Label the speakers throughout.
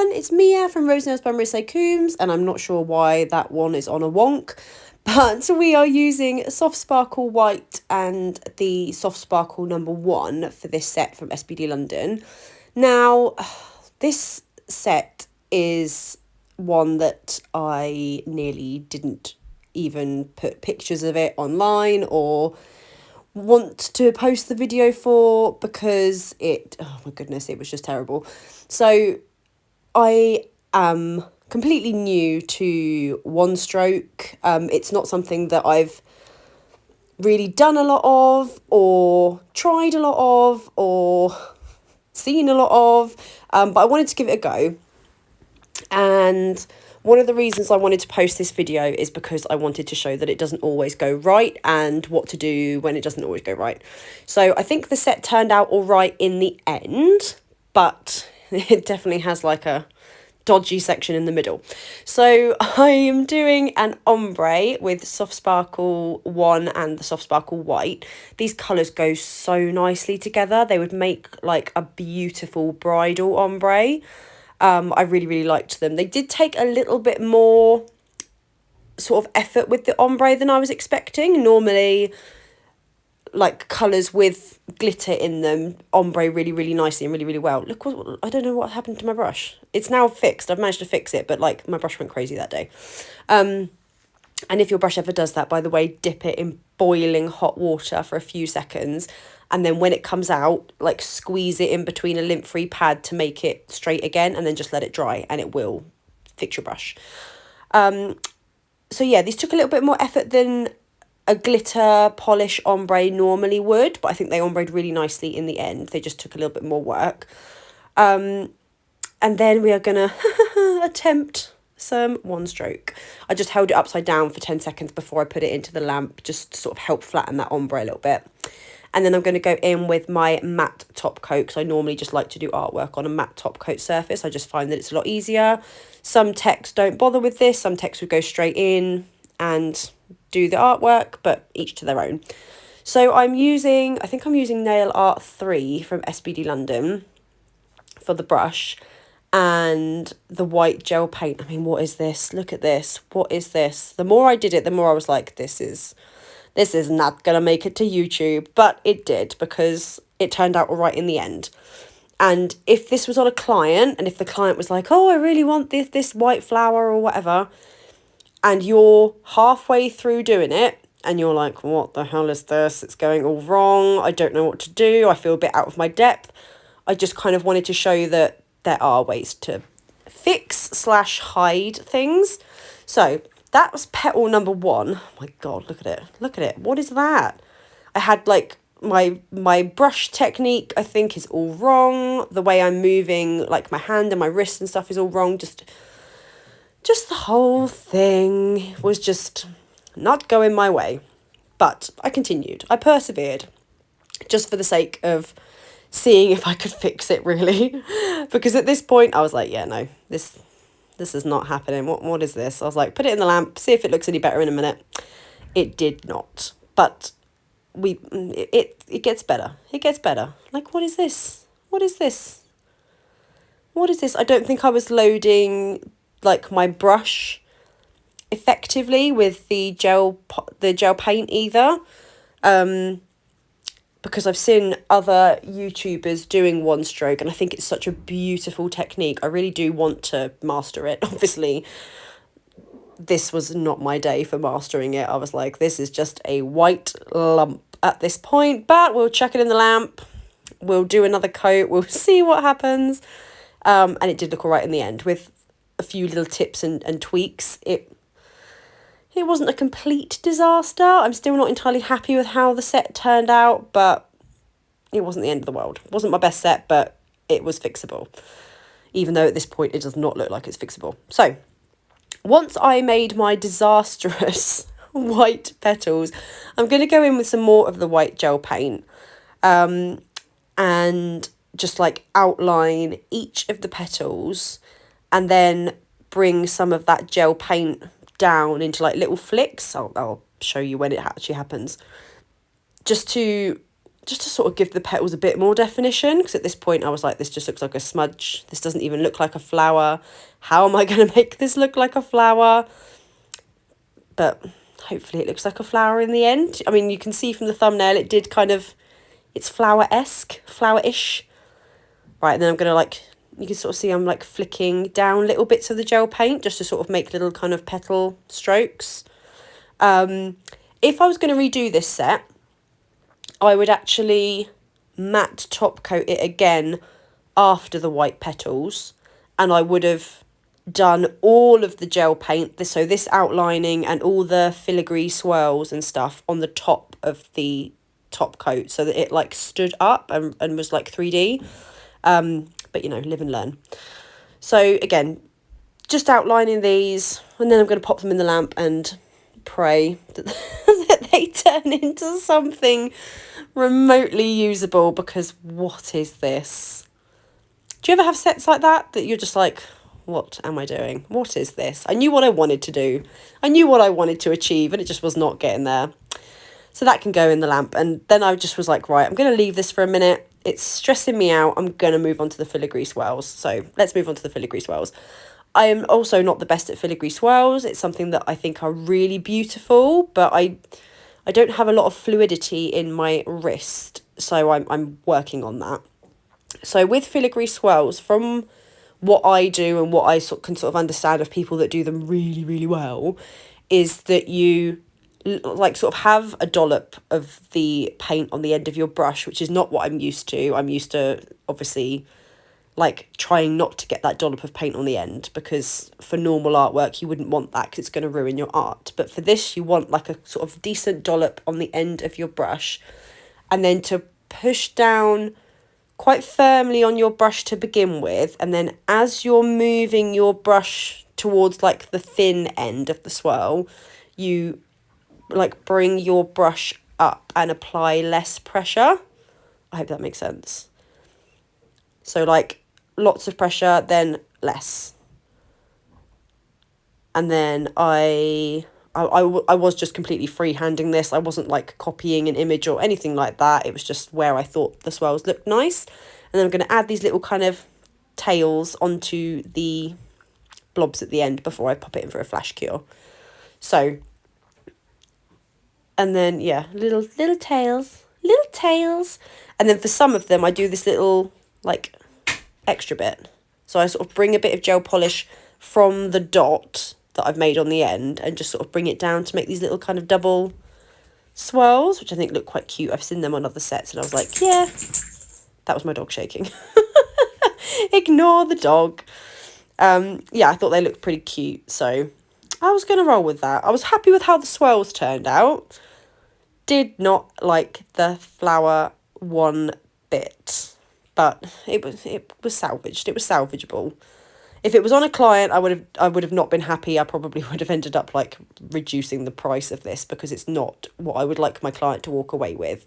Speaker 1: everyone, it's Mia from Rose Nails by Marissa Coombs, and I'm not sure why that one is on a wonk, but we are using Soft Sparkle White and the Soft Sparkle #1 for this set from SBD London. Now, this set is one that I nearly didn't even put pictures of it online or want to post the video for because oh my goodness, it was just terrible. So I am completely new to one stroke. It's not something that I've really done a lot of or tried a lot of or seen a lot of, but I wanted to give it a go. And one of the reasons I wanted to post this video is because I wanted to show that it doesn't always go right and what to do when it doesn't always go right. So I think the set turned out all right in the end, but it definitely has like a dodgy section in the middle. So I am doing an ombre with Soft Sparkle 1 and the Soft Sparkle White. These colours go so nicely together. They would make like a beautiful bridal ombre. I really liked them. They did take a little bit more sort of effort with the ombre than I was expecting. Normally, like colours with glitter in them ombre really nicely and really well. Look, I don't know what happened to my brush. It's now fixed. I've managed to fix it, but like my brush went crazy that day. And if your brush ever does that, by the way, dip it in boiling hot water for a few seconds, and then when it comes out, like squeeze it in between a lint-free pad to make it straight again, and then just let it dry and it will fix your brush. So yeah, these took a little bit more effort than a glitter polish ombre normally would, but I think they ombreed really nicely in the end. They just took a little bit more work. And then we are gonna attempt some one stroke. I just held it upside down for 10 seconds before I put it into the lamp, just to sort of help flatten that ombre a little bit. And then I'm going to go in with my matte top coat, because I normally just like to do artwork on a matte top coat surface. I just find that it's a lot easier. Some techs don't bother with this. Some techs would go straight in and do the artwork, but each to their own. So I think I'm using Nail Art 3 from SBD London for the brush and the white gel paint. I mean, what is this? Look at this. What is this? The more I did it, the more I was like, this is not gonna make it to YouTube, but it did, because it turned out all right in the end. And if this was on a client, and if the client was like, oh, I really want this white flower or whatever, and you're halfway through doing it and you're like, what the hell is this? It's going all wrong. I don't know what to do. I feel a bit out of my depth. I just kind of wanted to show you that there are ways to fix/hide things. So that was petal #1. Oh my God, look at it. Look at it. What is that? I had like my brush technique, I think, is all wrong. The way I'm moving, like my hand and my wrist and stuff, is all wrong. Just the whole thing was just not going my way. But I continued. I persevered, just for the sake of seeing if I could fix it, really. Because at this point I was like, yeah, no, this is not happening. What is this? I was like, put it in the lamp, see if it looks any better in a minute. It did not. But it gets better. It gets better. Like, what is this? What is this? What is this? I don't think I was loading like my brush effectively with the gel paint either. Because I've seen other YouTubers doing one stroke, and I think it's such a beautiful technique. I really do want to master it. Obviously, this was not my day for mastering it. I was like, this is just a white lump at this point, but we'll chuck it in the lamp. We'll do another coat. We'll see what happens. And it did look all right in the end. With a few little tips and tweaks, it wasn't a complete disaster. I'm still not entirely happy with how the set turned out, but it wasn't the end of the world. It wasn't my best set, but it was fixable. Even though at this point it does not look like it's fixable. So, once I made my disastrous white petals, I'm going to go in with some more of the white gel paint. And just like outline each of the petals, and then bring some of that gel paint down into like little flicks. I'll show you when it actually happens, just to just to sort of give the petals a bit more definition, because at this point I was like, this just looks like a smudge. This doesn't even look like a flower. How am I going to make this look like a flower? But hopefully it looks like a flower in the end. I mean, you can see from the thumbnail, it did kind of, it's flower-esque, flower-ish. Right, and then I'm going to like, you can sort of see I'm like flicking down little bits of the gel paint just to sort of make little kind of petal strokes. If I was going to redo this set, I would actually matte top coat it again after the white petals, and I would have done all of the gel paint, so this outlining and all the filigree swirls and stuff on the top of the top coat, so that it like stood up and was like 3D. But you know, live and learn. So again, just outlining these, and then I'm going to pop them in the lamp and pray that, that they turn into something remotely usable, because what is this? Do you ever have sets like that you're just like, what am I doing? What is this? I knew what I wanted to do. I knew what I wanted to achieve, and it just was not getting there. So that can go in the lamp. And then I just was like, right, I'm going to leave this for a minute. It's stressing me out. I'm going to move on to the filigree swirls. So let's move on to the filigree swirls. I am also not the best at filigree swirls. It's something that I think are really beautiful, but I don't have a lot of fluidity in my wrist. So I'm working on that. So with filigree swirls, from what I do and what I can sort of understand of people that do them really, really well, is that you like sort of have a dollop of the paint on the end of your brush, which is not what I'm used to. I'm used to obviously like trying not to get that dollop of paint on the end, because for normal artwork you wouldn't want that because it's going to ruin your art. But for this you want like a sort of decent dollop on the end of your brush, and then to push down quite firmly on your brush to begin with, and then as you're moving your brush towards like the thin end of the swirl, you like bring your brush up and apply less pressure. I hope that makes sense. So like lots of pressure, then less. And then I was just completely freehanding this. I wasn't like copying an image or anything like that. It was just where I thought the swirls looked nice. And then I'm going to add these little kind of tails onto the blobs at the end before I pop it in for a flash cure. So, and then, yeah, little tails. And then for some of them, I do this little, like, extra bit. So I sort of bring a bit of gel polish from the dot that I've made on the end and just sort of bring it down to make these little kind of double swirls, which I think look quite cute. I've seen them on other sets and I was like, yeah, that was my dog shaking. Ignore the dog. Yeah, I thought they looked pretty cute, so I was going to roll with that. I was happy with how the swirls turned out. Did not like the flower one bit, but it was salvaged. It was salvageable. If it was on a client, I would have not been happy. I probably would have ended up like reducing the price of this, because it's not what I would like my client to walk away with.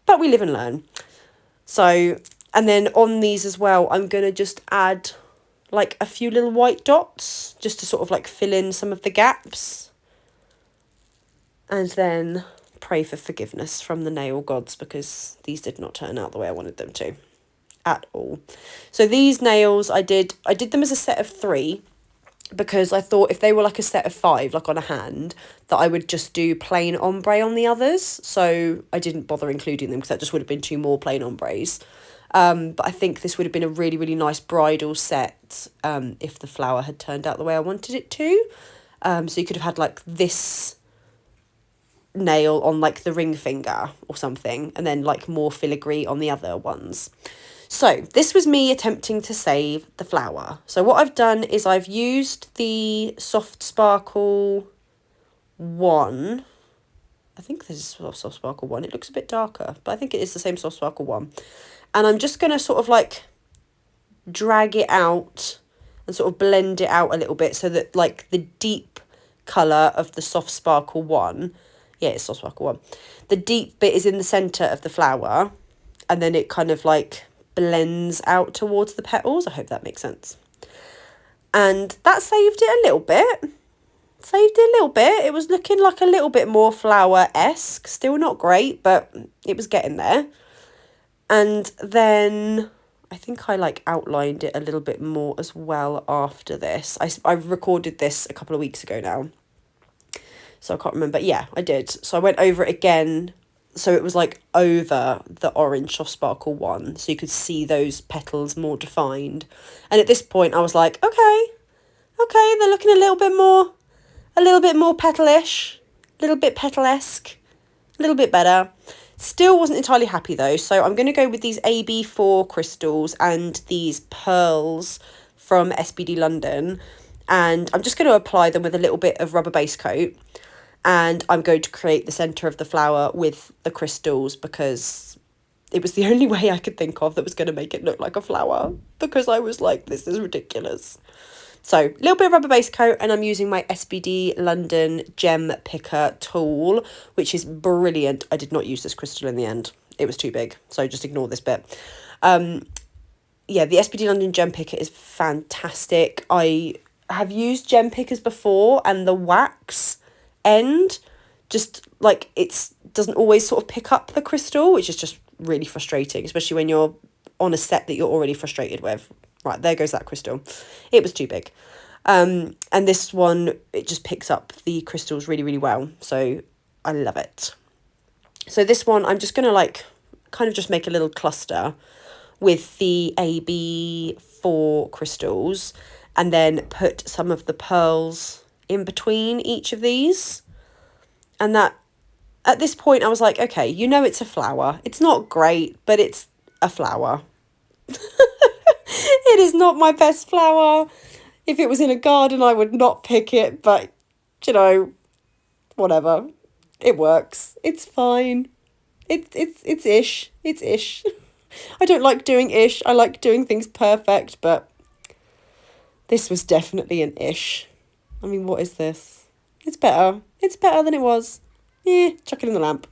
Speaker 1: But we live and learn. So, and then on these as well, I'm going to just add like a few little white dots just to sort of like fill in some of the gaps. And then pray for forgiveness from the nail gods, because these did not turn out the way I wanted them to at all. So these nails, I did them as a set of 3, because I thought if they were like a set of 5, like on a hand, that I would just do plain ombre on the others. So I didn't bother including them because that just would have been 2 more plain ombres. But I think this would have been a really, really nice bridal set if the flower had turned out the way I wanted it to. So you could have had like this nail on like the ring finger or something, and then like more filigree on the other ones. So this was me attempting to save the flower. So what I've done is I've used the Soft Sparkle 1. I think this is Soft Sparkle 1. It looks a bit darker, but I think it is the same Soft Sparkle 1. And I'm just going to sort of like drag it out and sort of blend it out a little bit, so that like the deep colour of the Soft Sparkle 1, yeah, it's Soft Sparkle 1, the deep bit is in the centre of the flower, and then it kind of like blends out towards the petals. I hope that makes sense. And that saved it a little bit. saved it a little bit. It was looking like a little bit more flower-esque. Still not great, but it was getting there. And then I think I like outlined it a little bit more as well after this. I've recorded this a couple of weeks ago now, so I can't remember. Yeah, I did. So I went over it again, so it was like over the orange soft sparkle one, so you could see those petals more defined. And at this point I was like, okay, they're looking a little bit more petalish, a little bit petalesque, a little bit better. Still wasn't entirely happy though, so I'm going to go with these AB4 crystals and these pearls from SBD London, and I'm just going to apply them with a little bit of rubber base coat, and I'm going to create the centre of the flower with the crystals because it was the only way I could think of that was going to make it look like a flower, because I was like, this is ridiculous. So a little bit of rubber base coat, and I'm using my SBD London gem picker tool, which is brilliant. I did not use this crystal in the end. It was too big, so just ignore this bit. Yeah, the SBD London gem picker is fantastic. I have used gem pickers before, and the wax end just like doesn't always sort of pick up the crystal, which is just really frustrating, especially when you're on a set that you're already frustrated with. Right, there goes that crystal. It was too big. And this one, it just picks up the crystals really, really well. So I love it. So this one, I'm just going to like kind of just make a little cluster with the AB4 crystals, and then put some of the pearls in between each of these. And that, at this point, I was like, okay, you know it's a flower. It's not great, but it's a flower. It is not my best flower. If it was in a garden, I would not pick it, but, you know, whatever. It works. It's fine. It's ish. It's ish. I don't like doing ish. I like doing things perfect, but this was definitely an ish. I mean, what is this? It's better. It's better than it was. Yeah, chuck it in the lamp.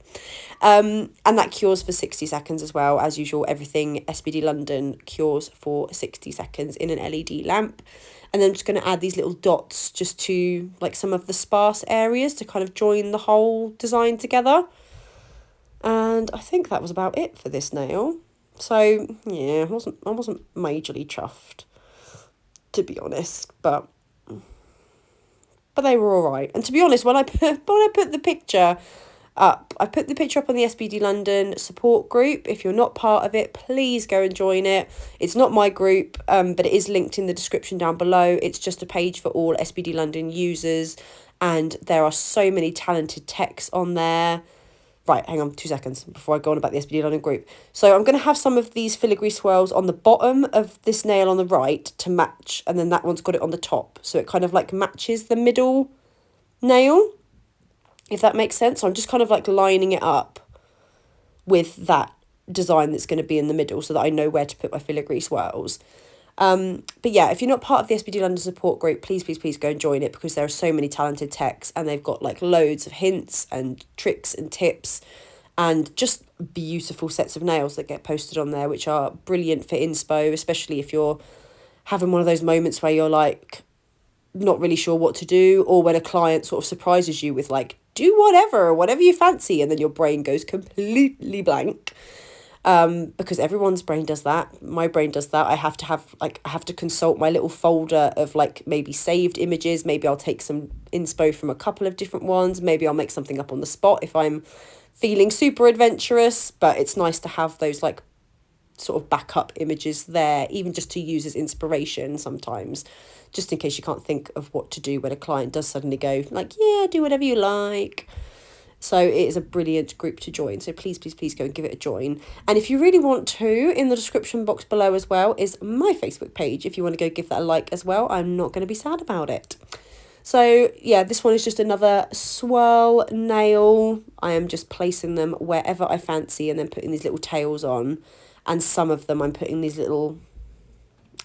Speaker 1: And that cures for 60 seconds as well. As usual, everything SBD London cures for 60 seconds in an LED lamp. And then I'm just going to add these little dots just to like some of the sparse areas to kind of join the whole design together. And I think that was about it for this nail. So yeah, I wasn't majorly chuffed, to be honest, but they were all right. And to be honest, when I put the picture up, I put the picture up on the SBD London support group. If you're not part of it, please go and join it. It's not my group, but it is linked in the description down below. It's just a page for all SBD London users, and there are so many talented techs on there. Right, hang on 2 seconds before I go on about the SBD London group. So I'm going to have some of these filigree swirls on the bottom of this nail on the right to match, and then that one's got it on the top. So it kind of like matches the middle nail, if that makes sense. So I'm just kind of like lining it up with that design that's going to be in the middle so that I know where to put my filigree swirls. But yeah, if you're not part of the SBD London support group, please go and join it, because there are so many talented techs, and they've got like loads of hints and tricks and tips and just beautiful sets of nails that get posted on there, which are brilliant for inspo, especially if you're having one of those moments where you're like not really sure what to do, or when a client sort of surprises you with like, do whatever you fancy, and then your brain goes completely blank. Because everyone's brain does that. My brain does that. I have to consult my little folder of like maybe saved images. Maybe I'll take some inspo from a couple of different ones. Maybe I'll make something up on the spot if I'm feeling super adventurous. But it's nice to have those like sort of backup images there, even just to use as inspiration sometimes, just in case you can't think of what to do when a client does suddenly go like, yeah, do whatever you like. So it is a brilliant group to join. So please go and give it a join. And if you really want to, in the description box below as well is my Facebook page. If you want to go give that a like as well, I'm not going to be sad about it. So yeah, this one is just another swirl nail. I am just placing them wherever I fancy and then putting these little tails on. And some of them I'm putting these little,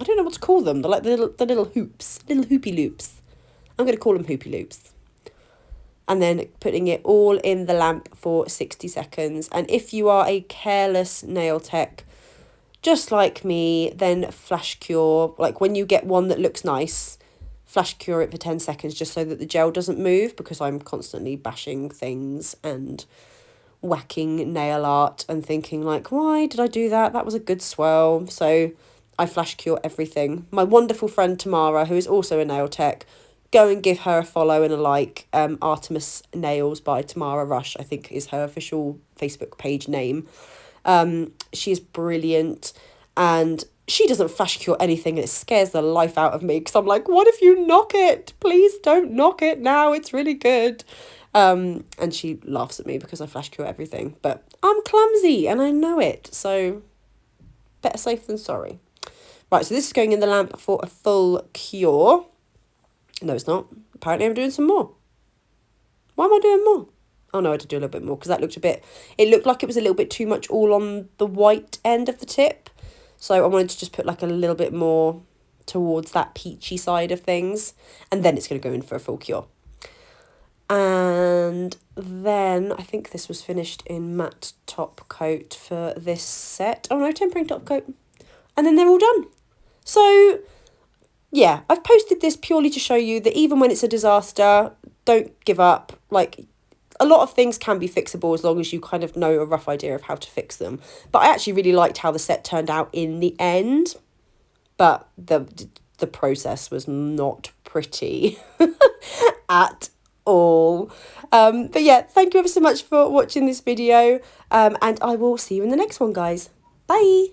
Speaker 1: I don't know what to call them. They're like the little hoops, little hoopy loops. I'm going to call them hoopy loops. And then putting it all in the lamp for 60 seconds. And if you are a careless nail tech, just like me, then flash cure. Like when you get one that looks nice, flash cure it for 10 seconds just so that the gel doesn't move, because I'm constantly bashing things and whacking nail art and thinking like, why did I do that? That was a good swirl. So I flash cure everything. My wonderful friend Tamara, who is also a nail tech, go and give her a follow and a like. Artemis Nails by Tamara Rush, I think, is her official Facebook page name. She is brilliant, and she doesn't flash cure anything, and it scares the life out of me because I'm like, what if you knock it? Please don't knock it now, it's really good. And she laughs at me because I flash cure everything, but I'm clumsy and I know it, so better safe than sorry. Right, so this is going in the lamp for a full cure. No, it's not. Apparently I'm doing some more. Why am I doing more? Oh no, I did do a little bit more because that looked a bit, it looked like it was a little bit too much all on the white end of the tip. So I wanted to just put like a little bit more towards that peachy side of things. And then it's going to go in for a full cure. And then I think this was finished in matte top coat for this set. Oh no, tempering top coat. And then they're all done. So yeah, I've posted this purely to show you that even when it's a disaster, don't give up. Like, a lot of things can be fixable as long as you kind of know a rough idea of how to fix them. But I actually really liked how the set turned out in the end. But the process was not pretty at all. But yeah, thank you ever so much for watching this video. And I will see you in the next one, guys. Bye.